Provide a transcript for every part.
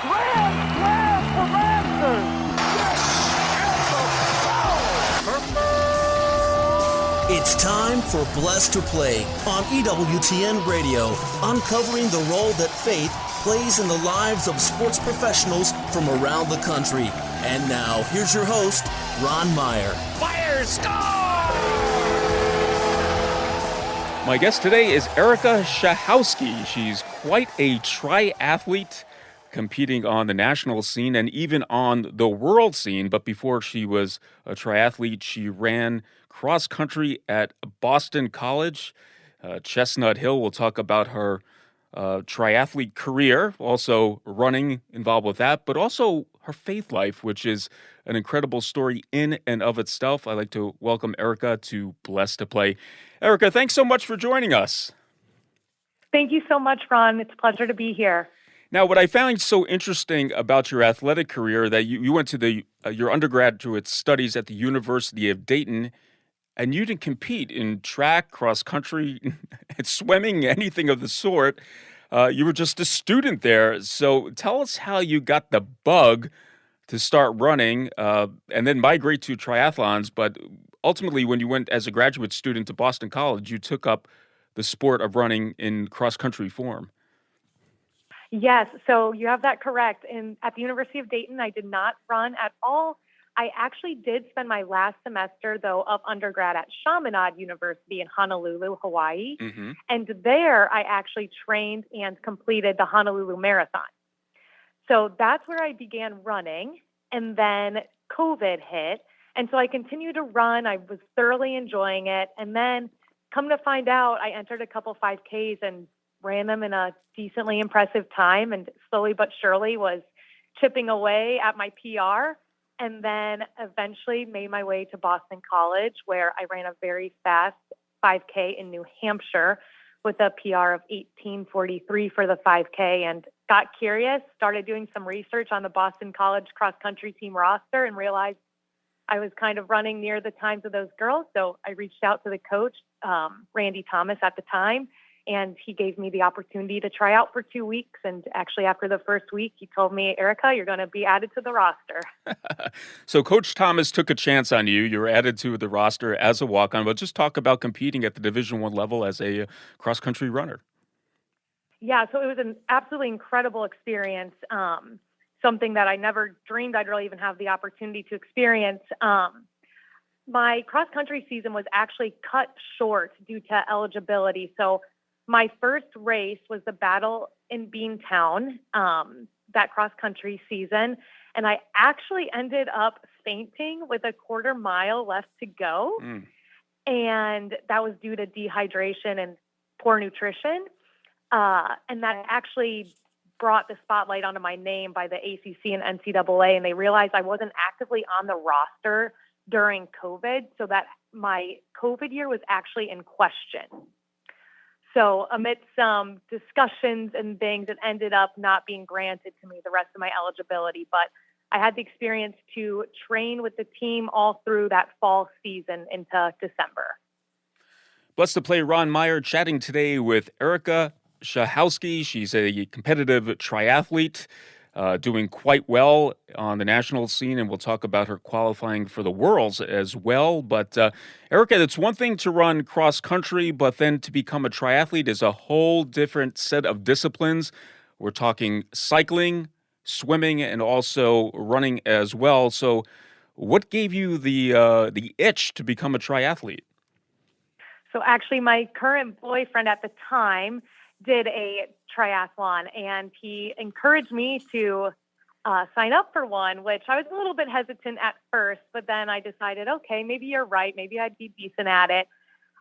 Grand slam for Masters! It's time for Blessed to Play on EWTN Radio, uncovering the role that faith plays in the lives of sports professionals from around the country. And now, here's your host, Ron Meyer. Fire, score! My guest today is Erica Szczechowski. She's quite a triathlete, competing on the national scene and even on the world scene. But before she was a triathlete, she ran cross country at Boston College, Chestnut Hill. We'll talk about her triathlete career, also running involved with that, but also her faith life, which is an incredible story in and of itself. I'd like to welcome Erica to Blessed to Play. Erica, thanks so much for joining us. Thank you so much, Ron. It's a pleasure to be here. Now, what I found so interesting about your athletic career, that you went to your undergraduate studies at the University of Dayton, and you didn't compete in track, cross country, swimming, anything of the sort. You were just a student there. So tell us how you got the bug to start running and then migrate to triathlons. But ultimately, when you went as a graduate student to Boston College, you took up the sport of running in cross country form. Yes, so you have that correct. At the University of Dayton, I did not run at all. I actually did spend my last semester, though, of undergrad at Chaminade University in Honolulu, Hawaii. Mm-hmm. And there I actually trained and completed the Honolulu Marathon. So that's where I began running. And then COVID hit. And so I continued to run. I was thoroughly enjoying it. And then come to find out, I entered a couple 5Ks and ran them in a decently impressive time, and slowly but surely was chipping away at my PR, and then eventually made my way to Boston College, where I ran a very fast 5K in New Hampshire with a PR of 18:43 for the 5K, and got curious, started doing some research on the Boston College cross-country team roster, and realized I was kind of running near the times of those girls. So I reached out to the coach, Randy Thomas at the time, and he gave me the opportunity to try out for 2 weeks. And actually, after the first week, he told me, Erica, you're going to be added to the roster. So Coach Thomas took a chance on you. You were added to the roster as a walk-on. But just talk about competing at the Division I level as a cross-country runner. Yeah, so it was an absolutely incredible experience, something that I never dreamed I'd really even have the opportunity to experience. My cross-country season was actually cut short due to eligibility. So my first race was the Battle in Beantown, that cross-country season, and I actually ended up fainting with a quarter mile left to go, and that was due to dehydration and poor nutrition, and that actually brought the spotlight onto my name by the ACC and NCAA, and they realized I wasn't actively on the roster during COVID, so that my COVID year was actually in question. So amidst some discussions and things, it ended up not being granted to me the rest of my eligibility. But I had the experience to train with the team all through that fall season into December. Blessed to Play Ron Meyer chatting today with Erica Szczechowski. She's a competitive triathlete, doing quite well on the national scene, and we'll talk about her qualifying for the Worlds as well. But Erica, it's one thing to run cross-country, but then to become a triathlete is a whole different set of disciplines. We're talking cycling, swimming, and also running as well. So what gave you the itch to become a triathlete? So actually, my current boyfriend at the time did a triathlon, and he encouraged me to sign up for one, which I was a little bit hesitant at first, but then I decided, okay, maybe you're right. Maybe I'd be decent at it.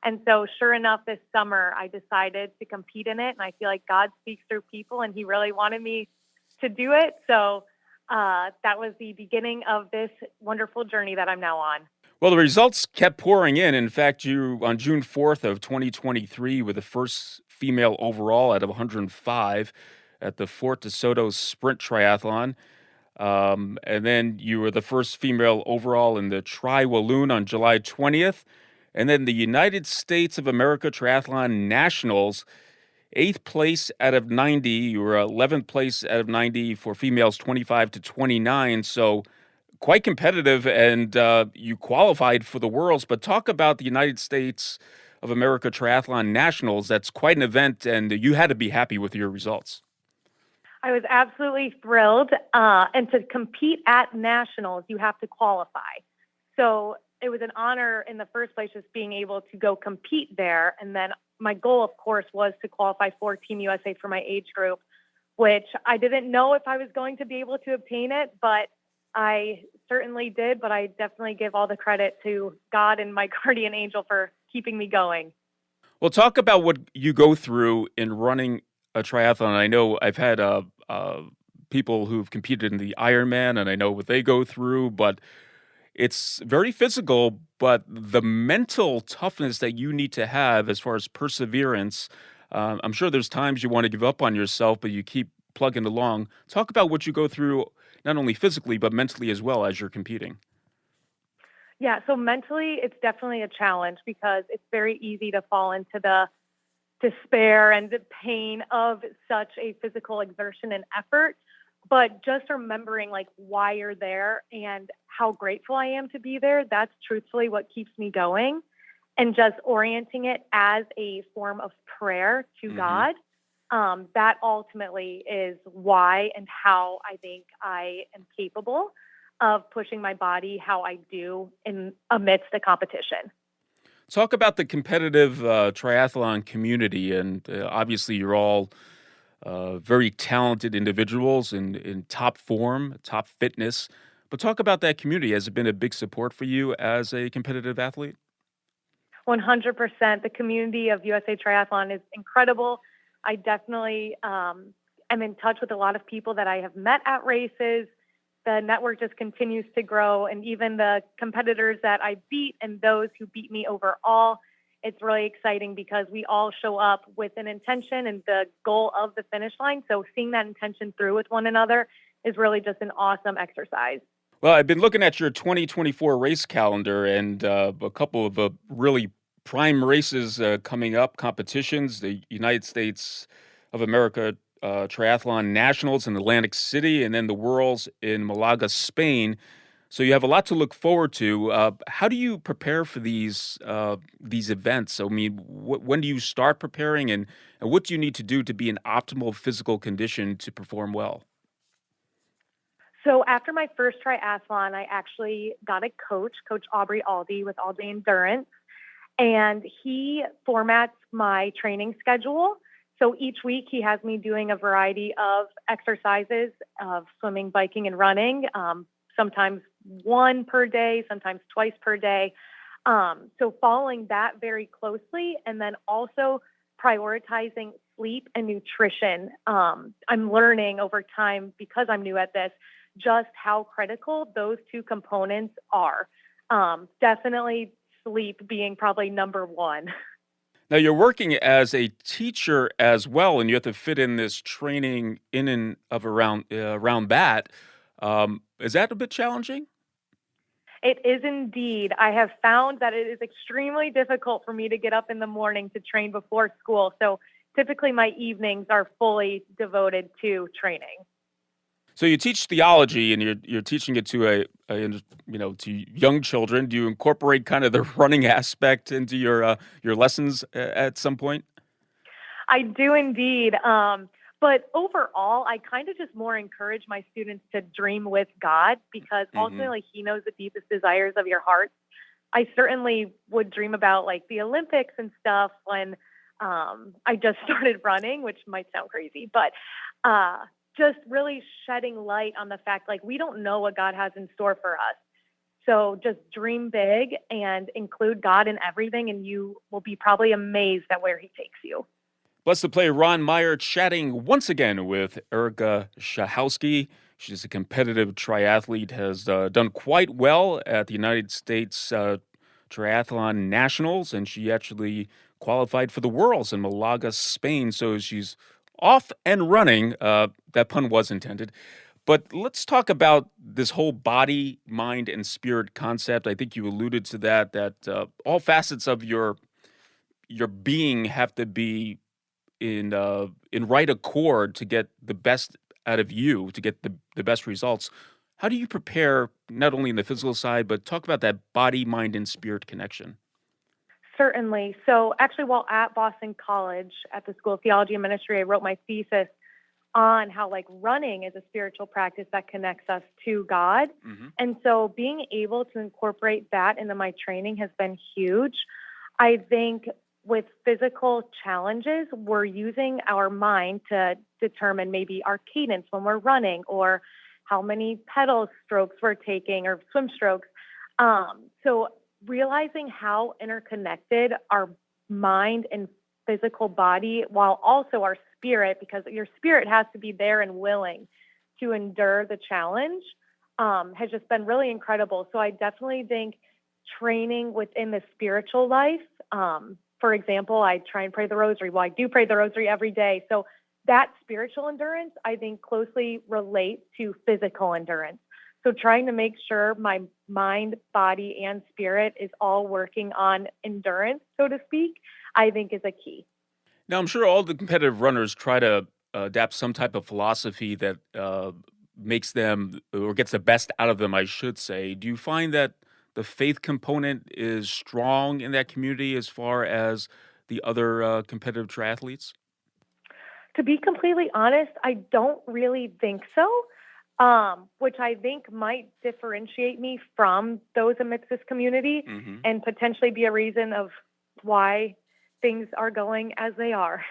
And so sure enough, this summer, I decided to compete in it. And I feel like God speaks through people, and he really wanted me to do it. So that was the beginning of this wonderful journey that I'm now on. Well, the results kept pouring in. In fact, you, on June 4th of 2023, were the first female overall out of 105 at the Fort DeSoto Sprint Triathlon. And then you were the first female overall in the Tri-Walloon on July 20th. And then the United States of America Triathlon Nationals eighth place out of 90. You were 11th place out of 90 for females 25 to 29. So quite competitive, and you qualified for the Worlds. But talk about the United States of America Triathlon Nationals. That's quite an event, and you had to be happy with your results. I was absolutely thrilled. And to compete at nationals, you have to qualify. So it was an honor in the first place just being able to go compete there. And then my goal, of course, was to qualify for Team USA for my age group, which I didn't know if I was going to be able to obtain it, but I certainly did. But I definitely give all the credit to God and my guardian angel for keeping me going. Well, talk about what you go through in running a triathlon. I know I've had people who've competed in the Ironman, and I know what they go through, but it's very physical. But the mental toughness that you need to have as far as perseverance, I'm sure there's times you want to give up on yourself, but you keep plugging along. Talk about what you go through, not only physically, but mentally as well as you're competing. Yeah, so mentally, it's definitely a challenge because it's very easy to fall into the despair and the pain of such a physical exertion and effort. But just remembering like why you're there and how grateful I am to be there, that's truthfully what keeps me going. And just orienting it as a form of prayer to God, that ultimately is why and how I think I am capable of pushing my body how I do in amidst the competition. Talk about the competitive triathlon community, and obviously you're all very talented individuals in top form, top fitness. But talk about that community. Has it been a big support for you as a competitive athlete? 100%. The community of USA Triathlon is incredible. I definitely am in touch with a lot of people that I have met at races. The network just continues to grow, and even the competitors that I beat and those who beat me overall, it's really exciting because we all show up with an intention and the goal of the finish line. So seeing that intention through with one another is really just an awesome exercise. Well, I've been looking at your 2024 race calendar, and a couple of really prime races coming up, competitions, the United States of America Triathlon Nationals in Atlantic City, and then the Worlds in Malaga, Spain. So you have a lot to look forward to. How do you prepare for these events? I mean, when do you start preparing, and what do you need to do to be in optimal physical condition to perform well? So after my first triathlon, I actually got a coach, Coach Aubrey Aldi with Aldi Endurance, and he formats my training schedule. So each week he has me doing a variety of exercises of swimming, biking, and running, sometimes one per day, sometimes twice per day. So following that very closely, and then also prioritizing sleep and nutrition. I'm learning over time, because I'm new at this, just how critical those two components are. Definitely sleep being probably number one. Now, you're working as a teacher as well, and you have to fit in this training in and of around that. Is that a bit challenging? It is indeed. I have found that it is extremely difficult for me to get up in the morning to train before school. So typically my evenings are fully devoted to training. So you teach theology, and you're teaching it to to young children. Do you incorporate kind of the running aspect into your lessons at some point? I do indeed. But overall, I kind of just more encourage my students to dream with God, because ultimately He knows the deepest desires of your heart. I certainly would dream about like the Olympics and stuff when I just started running, which might sound crazy, but just really shedding light on the fact, like, we don't know what God has in store for us. So just dream big and include God in everything, and you will be probably amazed at where He takes you. Blessed to play Ron Meyer chatting once again with Erica Szczechowski. She's a competitive triathlete, has done quite well at the United States Triathlon Nationals, and she actually qualified for the Worlds in Malaga, Spain. So she's off and running. That pun was intended. But let's talk about this whole body, mind, and spirit concept. I think you alluded to that all facets of your being have to be in right accord to get the best out of you, to get the best results. How do you prepare not only in the physical side, but talk about that body, mind, and spirit connection? Certainly. So actually, while at Boston College at the School of Theology and Ministry, I wrote my thesis on how like running is a spiritual practice that connects us to God. And so being able to incorporate that into my training has been huge. I think with physical challenges, we're using our mind to determine maybe our cadence when we're running or how many pedal strokes we're taking or swim strokes. So realizing how interconnected our mind and physical body, while also our spirit, because your spirit has to be there and willing to endure the challenge, has just been really incredible. So I definitely think training within the spiritual life, for example, I try and pray the rosary. Well, I do pray the rosary every day. So that spiritual endurance, I think, closely relates to physical endurance. So trying to make sure my mind, body, and spirit is all working on endurance, so to speak, I think is a key. Now, I'm sure all the competitive runners try to adapt some type of philosophy that makes them or gets the best out of them, I should say. Do you find that the faith component is strong in that community as far as the other competitive triathletes? To be completely honest, I don't really think so, which I think might differentiate me from those amidst this community and potentially be a reason of why things are going as they are.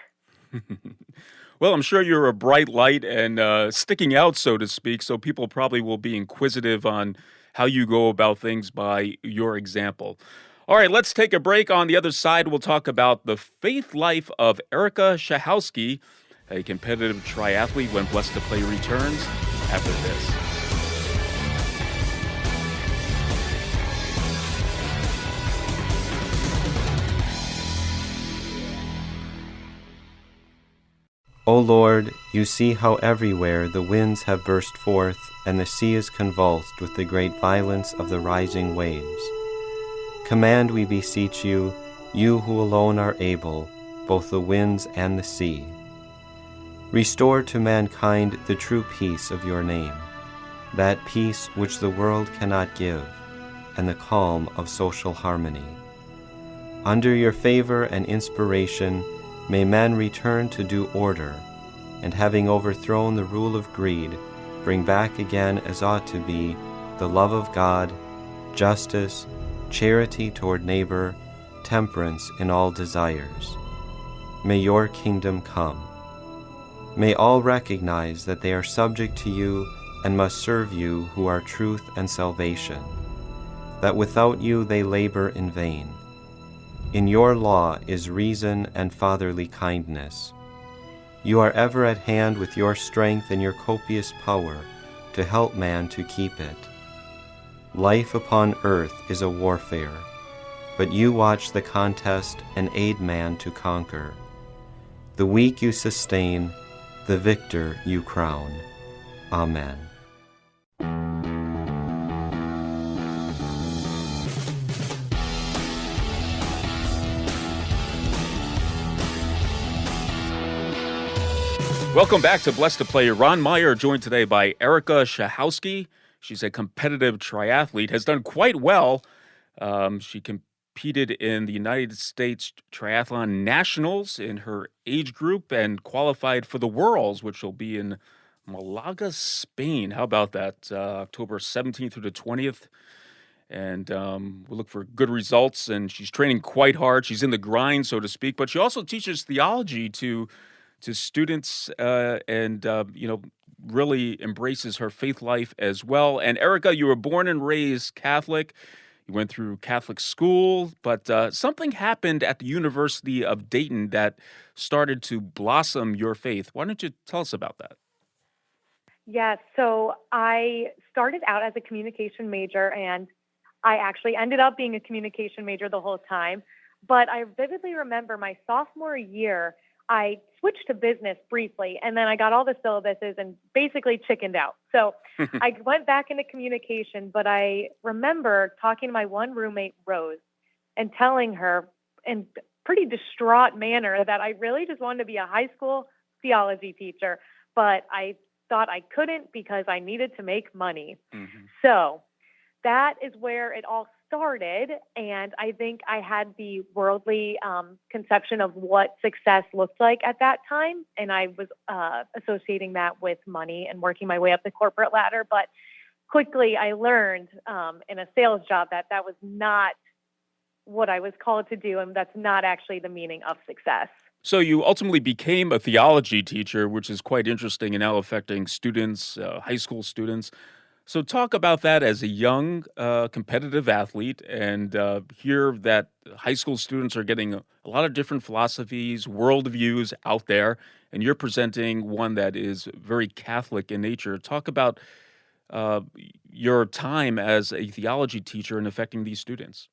Well, I'm sure you're a bright light and sticking out, so to speak, so people probably will be inquisitive on how you go about things by your example. All right, let's take a break. On the other side, we'll talk about the faith life of Erica Szczechowski, a competitive triathlete, when Blessed to Play returns after this. O Lord, you see how everywhere the winds have burst forth, and the sea is convulsed with the great violence of the rising waves. Command, we beseech you, you who alone are able, both the winds and the sea. Restore to mankind the true peace of your name, that peace which the world cannot give, and the calm of social harmony. Under your favor and inspiration, may men return to due order, and having overthrown the rule of greed, bring back again as ought to be the love of God, justice, charity toward neighbor, temperance in all desires. May your kingdom come. May all recognize that they are subject to you and must serve you who are truth and salvation, that without you they labor in vain. In your law is reason and fatherly kindness. You are ever at hand with your strength and your copious power to help man to keep it. Life upon earth is a warfare, but you watch the contest and aid man to conquer. The weak you sustain, the victor you crown. Amen. Welcome back to Blessed to Play. Ron Meyer, joined today by Erica Szczechowski. She's a competitive triathlete, has done quite well. She competed in the United States Triathlon Nationals in her age group and qualified for the Worlds, which will be in Malaga, Spain. How about that? October 17th through the 20th. And we'll look for good results. And she's training quite hard. She's in the grind, so to speak. But she also teaches theology to students and really embraces her faith life as well. And Erica, you were born and raised Catholic. You went through Catholic school, but something happened at the University of Dayton that started to blossom your faith. Why don't you tell us about that? Yes, so I started out as a communication major, and I actually ended up being a communication major the whole time. But I vividly remember my sophomore year, I switched to business briefly, and then I got all the syllabuses and basically chickened out. So I went back into communication, but I remember talking to my one roommate, Rose, and telling her and pretty distraught manner that I really just wanted to be a high school theology teacher, but I thought I couldn't because I needed to make money. So that is where it all started. And I think I had the worldly conception of what success looked like at that time. And I was associating that with money and working my way up the corporate ladder. But quickly I learned in a sales job that that was not what I was called to do. And that's not actually the meaning of success. So you ultimately became a theology teacher, which is quite interesting and now affecting students, high school students. So talk about that as a young competitive athlete and hear that high school students are getting a lot of different philosophies, worldviews out there, and you're presenting one that is very Catholic in nature. Talk about your time as a theology teacher and affecting these students.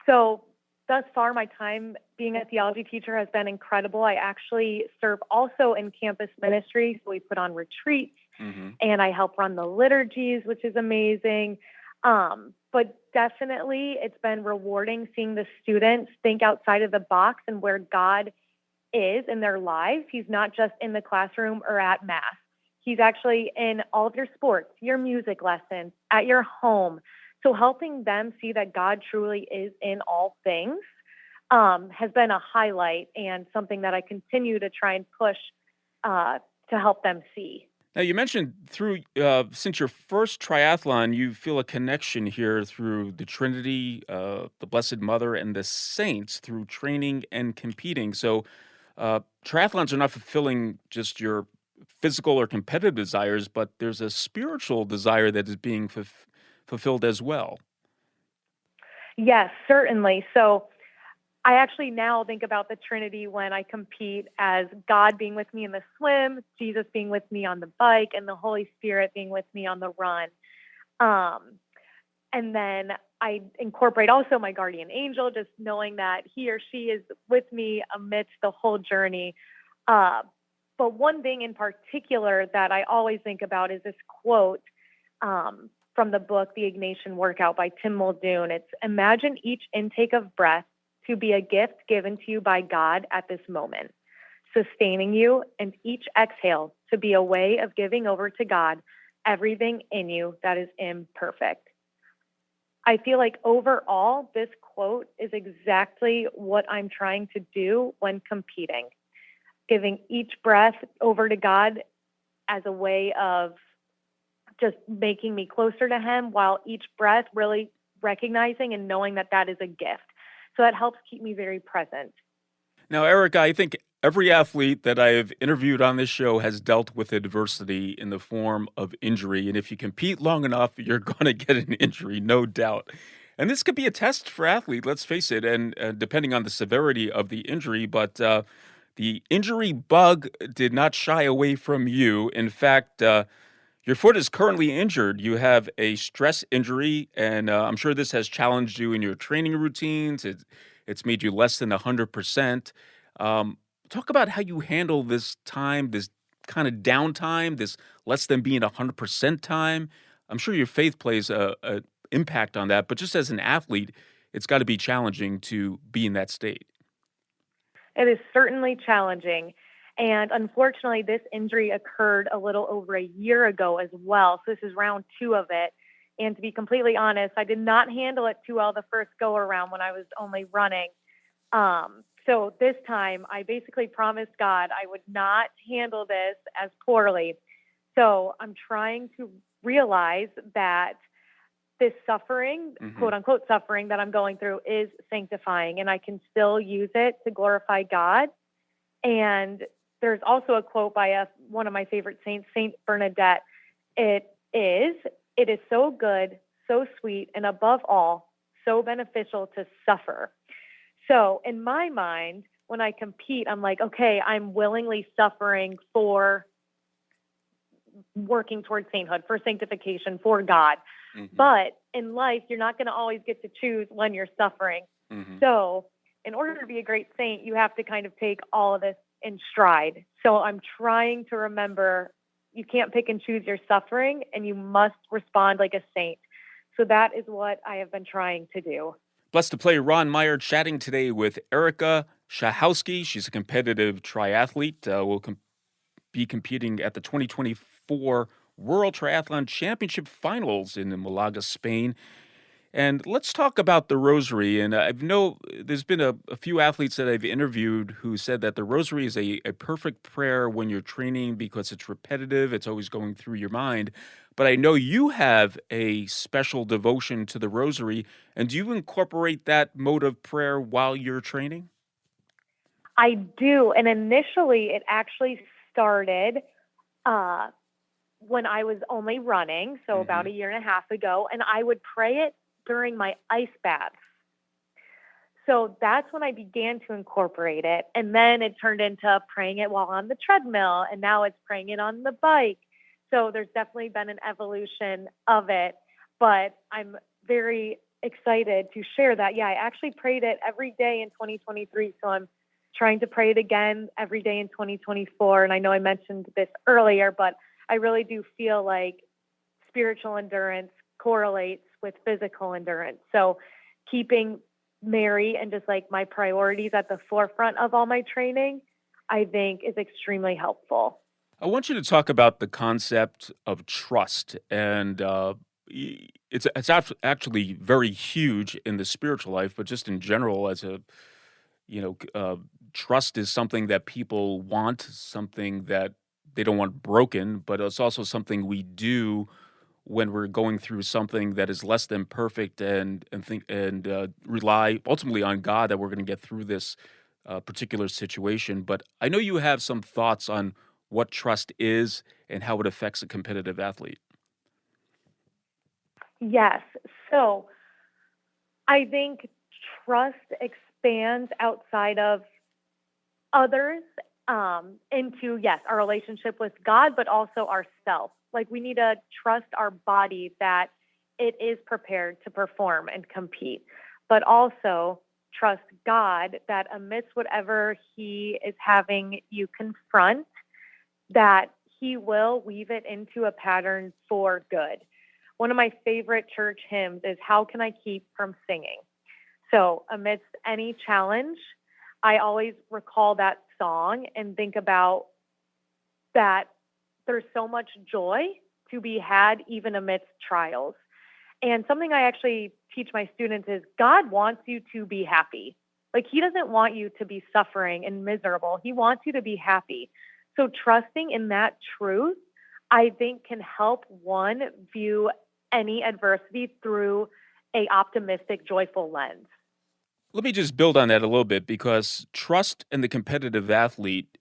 So thus far, my time being a theology teacher has been incredible. I actually serve also in campus ministry. So we put on retreats and I help run the liturgies, which is amazing. But definitely it's been rewarding seeing the students think outside of the box and where God is in their lives. He's not just in the classroom or at Mass. He's actually in all of your sports, your music lessons, at your home. So helping them see that God truly is in all things has been a highlight and something that I continue to try and push to help them see. Now, you mentioned through since your first triathlon, you feel a connection here through the Trinity, the Blessed Mother, and the saints through training and competing. So triathlons are not fulfilling just your physical or competitive desires, but there's a spiritual desire that is being fulfilled as well. Yes, certainly. So I actually now think about the Trinity when I compete as God being with me in the swim, Jesus being with me on the bike, and the Holy Spirit being with me on the run. And then I incorporate also my guardian angel, just knowing that he or she is with me amidst the whole journey. But one thing in particular that I always think about is this quote from the book, The Ignatian Workout by Tim Muldoon. It's, imagine each intake of breath to be a gift given to you by God at this moment, sustaining you, and each exhale to be a way of giving over to God everything in you that is imperfect. I feel like overall, this quote is exactly what I'm trying to do when competing, giving each breath over to God as a way of just making me closer to him, while each breath really recognizing and knowing that that is a gift. So that helps keep me very present. Now, Erica, I think every athlete that I've interviewed on this show has dealt with adversity in the form of injury. And if you compete long enough, you're going to get an injury, no doubt. And this could be a test for athletes, let's face it, and depending on the severity of the injury. But the injury bug did not shy away from you. In fact, your foot is currently injured. You have a stress injury, and I'm sure this has challenged you in your training routines. It's made you less than 100%. Talk about how you handle this time, this kind of downtime, this less than being 100% time. I'm sure your faith plays a impact on that, but just as an athlete, it's got to be challenging to be in that state. It is certainly challenging. And unfortunately, this injury occurred a little over a year ago as well. So this is round 2 of it. And to be completely honest, I did not handle it too well the first go around when I was only running. So this time I basically promised God I would not handle this as poorly. So I'm trying to realize that this suffering, quote unquote suffering that I'm going through is sanctifying, and I can still use it to glorify God. And there's also a quote by one of my favorite saints, Saint Bernadette. It is so good, so sweet, and above all, so beneficial to suffer. So in my mind, when I compete, I'm like, okay, I'm willingly suffering for working towards sainthood, for sanctification, for God. But in life, you're not going to always get to choose when you're suffering. So in order to be a great saint, you have to kind of take all of this in stride. So I'm trying to remember you can't pick and choose your suffering, and you must respond like a saint. So that is what I have been trying to do. Blessed to Play, Ron Meyer chatting today with Erica Szczechowski. She's a competitive triathlete. Be competing at the 2024 World Triathlon Championship Finals in Malaga, Spain. And let's talk about the rosary. And I know there's been a few athletes that I've interviewed who said that the rosary is a perfect prayer when you're training because it's repetitive, it's always going through your mind. But I know you have a special devotion to the rosary. And do you incorporate that mode of prayer while you're training? I do. And initially, it actually started when I was only running, so about a year and a half ago, and I would pray it during my ice baths. So that's when I began to incorporate it. And then it turned into praying it while on the treadmill, and now it's praying it on the bike. So there's definitely been an evolution of it, but I'm very excited to share that. Yeah, I actually prayed it every day in 2023, so I'm trying to pray it again every day in 2024. And I know I mentioned this earlier, but I really do feel like spiritual endurance correlates with physical endurance. So keeping Mary and just like my priorities at the forefront of all my training, I think is extremely helpful. I want you to talk about the concept of trust, and it's actually very huge in the spiritual life, but just in general, as trust is something that people want, something that they don't want broken, but it's also something we do when we're going through something that is less than perfect, and rely ultimately on God that we're going to get through this particular situation. But I know you have some thoughts on what trust is and how it affects a competitive athlete. Yes. So I think trust expands outside of others into, yes, our relationship with God, but also ourselves. Like we need to trust our body that it is prepared to perform and compete, but also trust God that amidst whatever He is having you confront, that He will weave it into a pattern for good. One of my favorite church hymns is "How Can I Keep from Singing?" So amidst any challenge, I always recall that song and think about that there's so much joy to be had even amidst trials. And something I actually teach my students is God wants you to be happy. Like He doesn't want you to be suffering and miserable. He wants you to be happy. So trusting in that truth, I think, can help one view any adversity through a optimistic, joyful lens. Let me just build on that a little bit, because trust in the competitive athlete,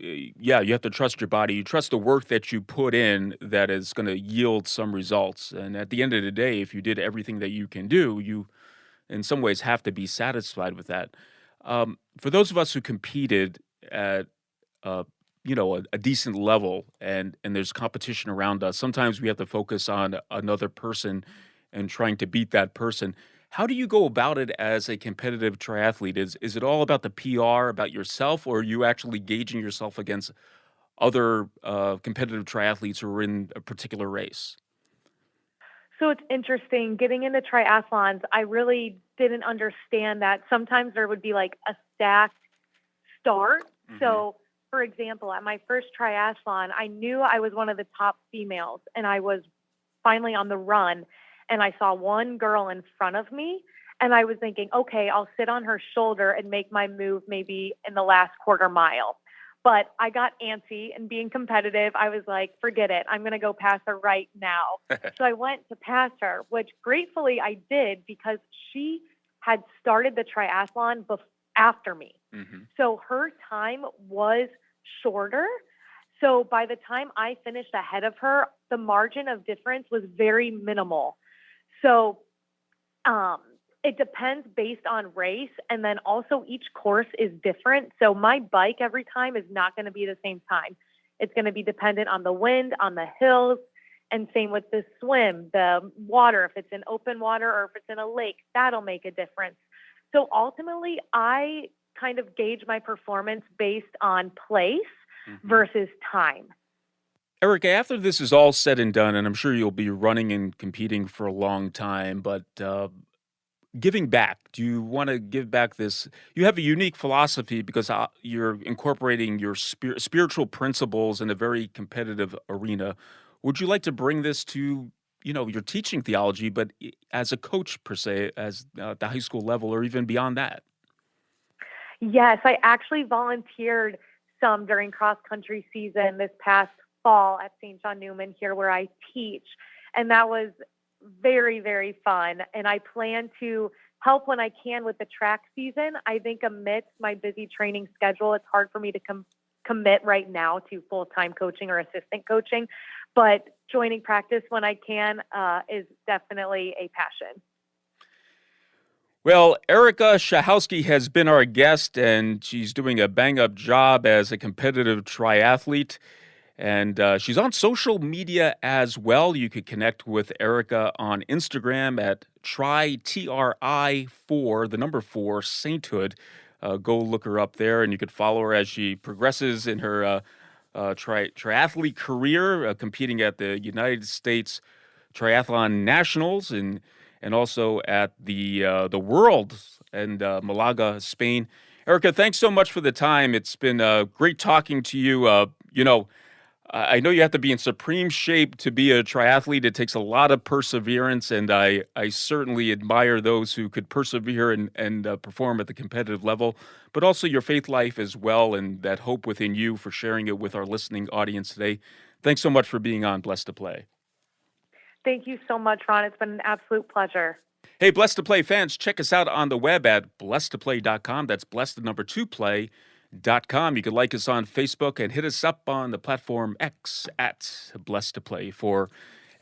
you have to trust your body. You trust the work that you put in that is going to yield some results. And at the end of the day, if you did everything that you can do, you in some ways have to be satisfied with that. For those of us who competed at a decent level, and there's competition around us, sometimes we have to focus on another person and trying to beat that person. How do you go about it as a competitive triathlete? Is it all about the PR, about yourself, or are you actually gauging yourself against other competitive triathletes who are in a particular race? So it's interesting. Getting into triathlons, I really didn't understand that sometimes there would be like a stacked start. Mm-hmm. So, for example, at my first triathlon, I knew I was one of the top females, and I was finally on the run. And I saw one girl in front of me, and I was thinking, okay, I'll sit on her shoulder and make my move maybe in the last quarter mile. But I got antsy, and being competitive, I was like, forget it. I'm going to go pass her right now. So I went to pass her, which gratefully I did because she had started the triathlon after me. Mm-hmm. So her time was shorter. So by the time I finished ahead of her, the margin of difference was very minimal. So it depends based on race, and then also each course is different. So my bike every time is not going to be the same time. It's going to be dependent on the wind, on the hills, and same with the swim, the water. If it's in open water or if it's in a lake, that'll make a difference. So ultimately, I kind of gauge my performance based on place versus time. Erica, after this is all said and done, and I'm sure you'll be running and competing for a long time, but giving back. Do you want to give back this? You have a unique philosophy because you're incorporating your spiritual principles in a very competitive arena. Would you like to bring this to, your teaching theology, but as a coach per se, as at the high school level or even beyond that? Yes, I actually volunteered some during cross-country season this past fall at St. John Newman here where I teach. And that was very, very fun. And I plan to help when I can with the track season. I think amidst my busy training schedule, it's hard for me to commit right now to full-time coaching or assistant coaching. But joining practice when I can is definitely a passion. Well, Erica Szczechowski has been our guest, and she's doing a bang-up job as a competitive triathlete. And she's on social media as well. You could connect with Erica on Instagram at TRI4, the number 4, Sainthood. Go look her up there, and you could follow her as she progresses in her triathlete career, competing at the United States Triathlon Nationals and also at the Worlds in Malaga, Spain. Erica, thanks so much for the time. It's been great talking to you. I know you have to be in supreme shape to be a triathlete. It takes a lot of perseverance, and I certainly admire those who could persevere and perform at the competitive level, but also your faith life as well, and that hope within you for sharing it with our listening audience today. Thanks so much for being on Blessed to Play. Thank you so much, Ron. It's been an absolute pleasure. Hey, Blessed to Play fans, check us out on the web at blessedtoplay.com. That's blessed, the number 2 play.com. You can like us on Facebook and hit us up on the platform X at Blessed to Play. For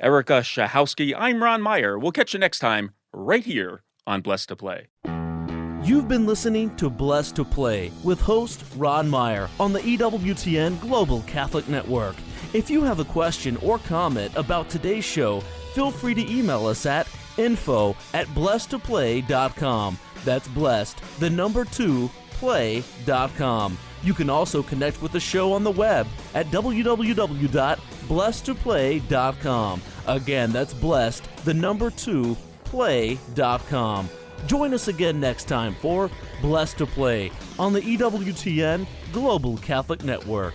Erica Szczechowski, I'm Ron Meyer. We'll catch you next time right here on Blessed to Play. You've been listening to Blessed to Play with host Ron Meyer on the EWTN Global Catholic Network. If you have a question or comment about today's show, feel free to email us at info@blessedtoplay.com. That's blessed, the number 2, play.com. You can also connect with the show on the web at www.blessedtoplay.com. Again, that's blessed, the number 2, play.com. Join us again next time for Blessed to Play on the EWTN Global Catholic Network.